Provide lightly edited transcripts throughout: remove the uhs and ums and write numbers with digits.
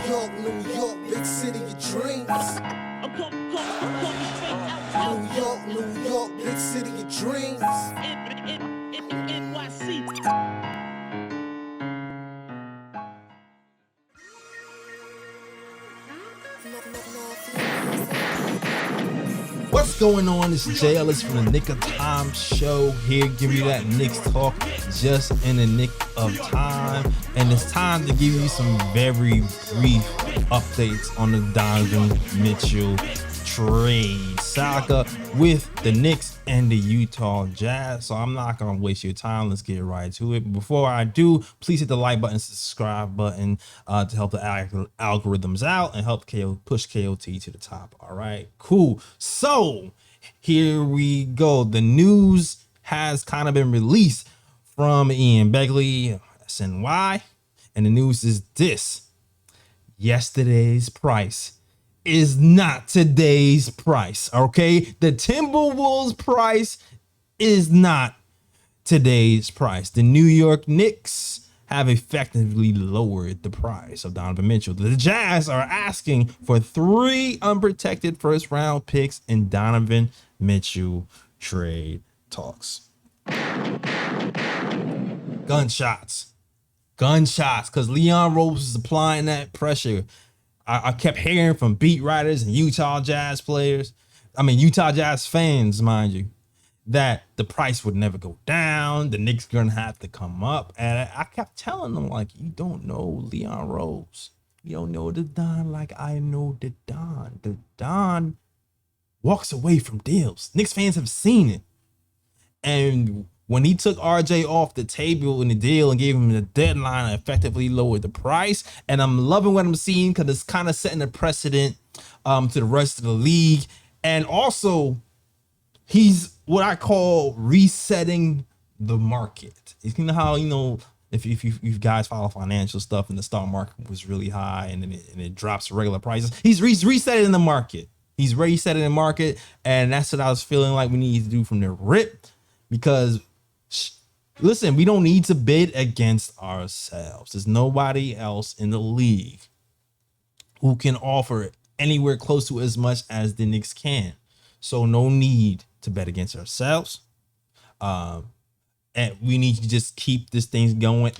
New York, big city of dreams. I'm coming straight out. New York, big city of dreams. NYC. What's going on? It's JLS from the Nick of Time show here, giving you that Knicks talk just in the nick of time. And it's time to give you some very brief updates on the Donovan Mitchell trade saga with the Knicks and the Utah Jazz. So I'm not going to waste your time. Let's get right to it. But before I do, please hit the like button, subscribe button to help the algorithms out and help push KOT to the top. All right, cool. So here we go. The news has kind of been released from Ian Begley, SNY, and the news is this: yesterday's price is not today's price. Okay, the Timberwolves price is not today's price. The New York Knicks have effectively lowered the price of Donovan Mitchell. The Jazz are asking for 3 unprotected first round picks in Donovan Mitchell trade talks. Gunshots, because Leon Rose is applying that pressure. I kept hearing from beat writers and Utah Jazz fans, mind you, that the price would never go down. The Knicks gonna have to come up. And I kept telling them, like, you don't know Leon Rose. You don't know the Don like I know the Don. The Don walks away from deals. Knicks fans have seen it. And when he took RJ off the table in the deal and gave him the deadline, I effectively lowered the price. And I'm loving what I'm seeing because it's kind of setting a precedent to the rest of the league. And also, he's what I call resetting the market. You know how, if you guys follow financial stuff and the stock market was really high and then it drops to regular prices, he's resetting the market. He's resetting the market. And that's what I was feeling like we need to do from the rip. Because listen, we don't need to bid against ourselves. There's nobody else in the league who can offer anywhere close to as much as the Knicks can. So no need to bet against ourselves. And we need to just keep this thing going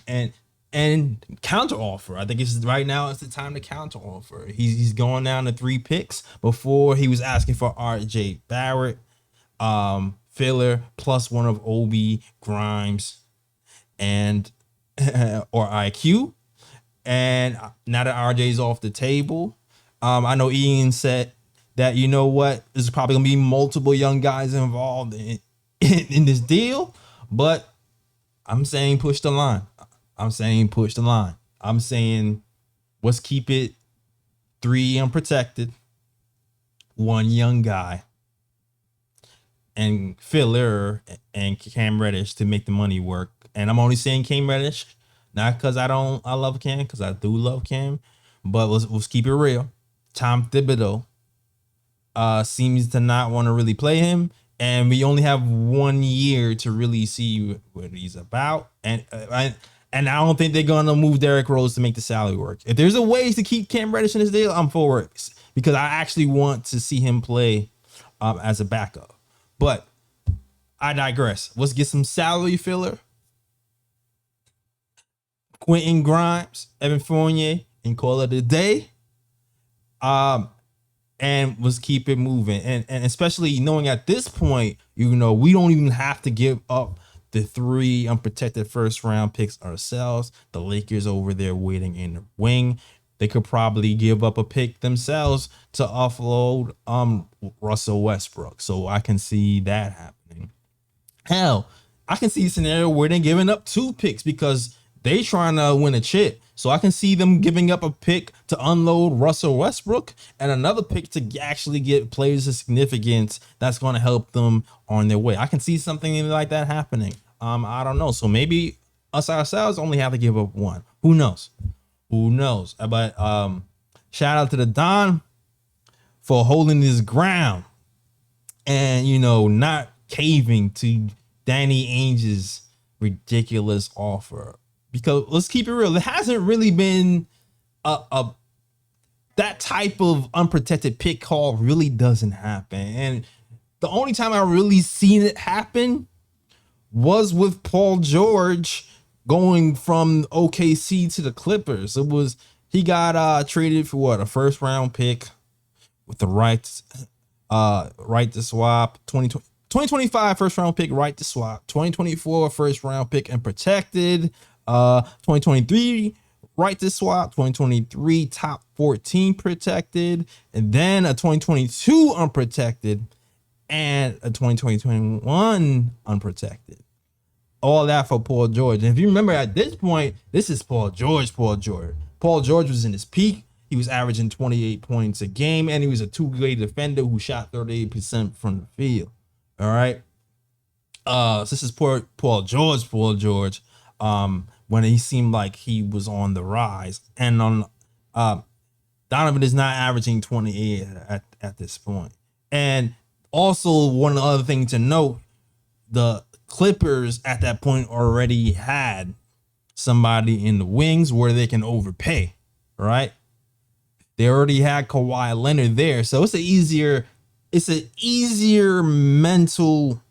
and counter offer. I think right now it's the time to counter offer. He's going down to 3 picks. Before he was asking for RJ Barrett, filler plus one of Obi, Grimes, and or IQ. And now that RJ's off the table, I know Ian said that, you know what, there's probably gonna be multiple young guys involved in this deal, but I'm saying push the line. I'm saying let's keep it 3 unprotected, 1 young guy, and filler and Cam Reddish to make the money work. And I'm only saying Cam Reddish, not because I love Cam, because I do love Cam, but let's keep it real. Tom Thibodeau seems to not want to really play him, and we only have 1 year to really see what he's about. And I don't think they're gonna move Derrick Rose to make the salary work. If there's a way to keep Cam Reddish in this deal, I'm for it, because I actually want to see him play as a backup. But I digress. Let's get some salary filler. Quentin Grimes, Evan Fournier, and call it a day. And let's keep it moving. And especially knowing at this point, we don't even have to give up the 3 unprotected first round picks ourselves. The Lakers over there waiting in the wing. They could probably give up a pick themselves to offload Russell Westbrook. So I can see that happening. Hell, I can see a scenario where they're giving up 2 picks because they trying to win a chip. So I can see them giving up a pick to unload Russell Westbrook and another pick to actually get players of significance that's going to help them on their way. I can see something like that happening. I don't know. So maybe us ourselves only have to give up 1. Who knows? But shout out to the Don for holding his ground and, not caving to Danny Ainge's ridiculous offer. Because let's keep it real, it hasn't really been a that type of unprotected pick call really doesn't happen. And the only time I really seen it happen was with Paul George going from OKC to the Clippers. He got traded for what, a first round pick with the right to swap, 2025 first round pick, right to swap, 2024 first round pick and protected, 2023 right to swap, 2023 top 14 protected, and then a 2022 unprotected and a 2021 unprotected. All that for Paul George. And if you remember, at this point, this is Paul George. Paul George was in his peak. He was averaging 28 points a game, and he was a two-way defender who shot 38% from the field. All right. So this is Paul George. When he seemed like he was on the rise, and Donovan is not averaging 28 at this point. And also, one other thing to note, the Clippers at that point already had somebody in the wings where they can overpay, right? They already had Kawhi Leonard there, so it's an easier mental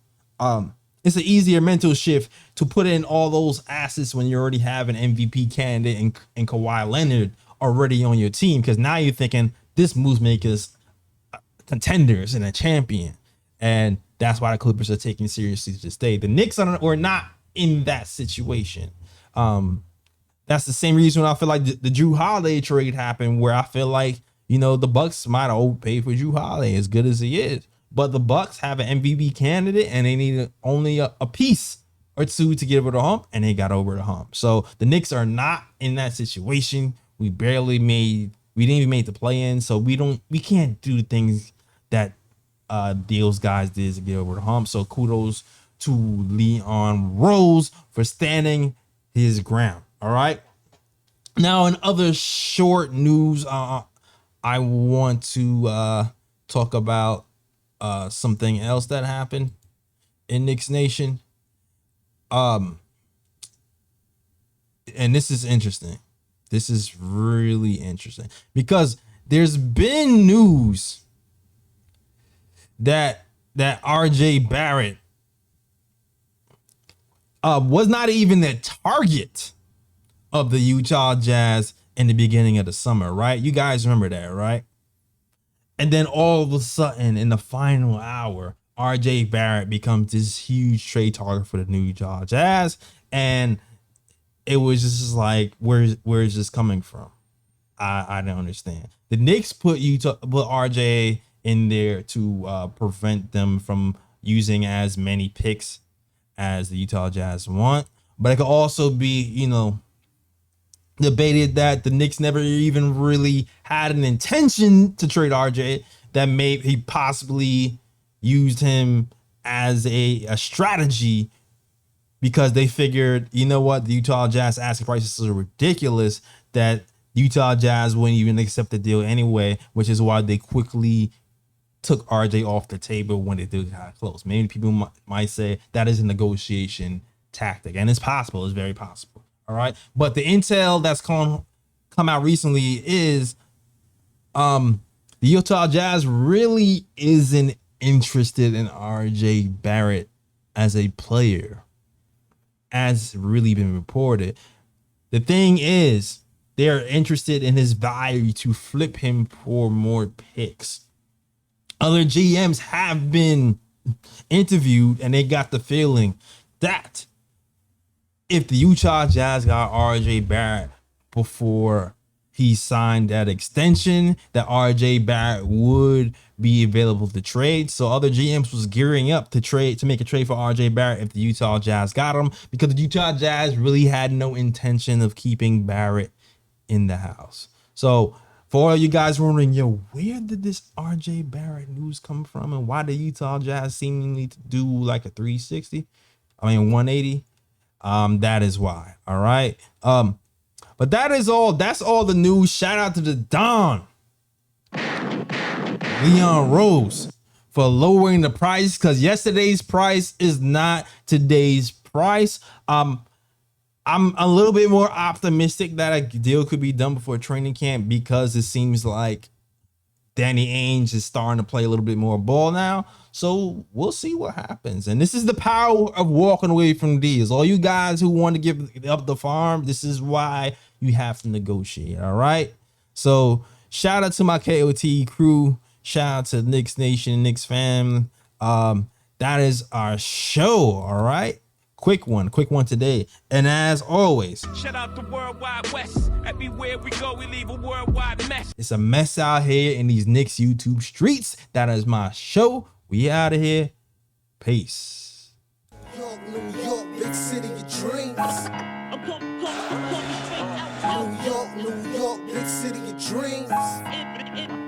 shift to put in all those assets when you already have an MVP candidate and Kawhi Leonard already on your team, because now you're thinking this moves make us contenders and a champion, and that's why the Clippers are taking seriously to stay. The Knicks are not in that situation. That's the same reason I feel like the Jrue Holiday trade happened, where I feel like, the Bucks might have overpaid for Jrue Holiday, as good as he is, but the Bucks have an MVP candidate and they need only a piece or two to get over the hump, and they got over the hump. So the Knicks are not in that situation. We didn't even make the play in, so we can't do things that those guys did to get over the hump. So kudos to Leon Rose for standing his ground. All right. Now, in other short news, I want to talk about something else that happened in Knicks Nation. And this is interesting. This is really interesting because there's been news that RJ Barrett was not even the target of the Utah Jazz in the beginning of the summer, right? You guys remember that, right? And then all of a sudden, in the final hour, RJ Barrett becomes this huge trade target for the New Utah Jazz, and it was just like, where is this coming from? I don't understand. The Knicks put RJ in there to prevent them from using as many picks as the Utah Jazz want, but it could also be, debated that the Knicks never even really had an intention to trade RJ, that he possibly used him as a strategy because they figured, the Utah Jazz asking prices are ridiculous, that Utah Jazz wouldn't even accept the deal anyway, which is why they quickly took RJ off the table when they did got close. Many people might say that is a negotiation tactic, and it's possible. It's very possible. All right. But the intel that's come out recently is the Utah Jazz really isn't interested in RJ Barrett as a player, as really been reported. The thing is, they're interested in his value to flip him for more picks. Other GMs have been interviewed, and they got the feeling that if the Utah Jazz got RJ Barrett before he signed that extension, that RJ Barrett would be available to trade. So other GMs was gearing up to make a trade for RJ Barrett if the Utah Jazz got him, because the Utah Jazz really had no intention of keeping Barrett in the house. So for all you guys wondering, where did this RJ Barrett news come from, and why the Utah Jazz seemingly to do like a 180? That is why. All right. But that's all the news. Shout out to the Don, Leon Rose, for lowering the price, because yesterday's price is not today's price. I I'm a little bit more optimistic that a deal could be done before training camp because it seems like Danny Ainge is starting to play a little bit more ball now. So we'll see what happens. And this is the power of walking away from deals. All you guys who want to give up the farm, this is why you have to negotiate. All right. So shout out to my KOT crew. Shout out to Knicks Nation, Knicks fam. That is our show. All right. Quick one today. And as always, shout out the Worldwide West. Everywhere we go, we leave a worldwide mess. It's a mess out here in these Knicks YouTube streets. That is my show. We out of here. Peace. York, New York, big city of dreams. I'm coming straight out. New York, big city of dreams.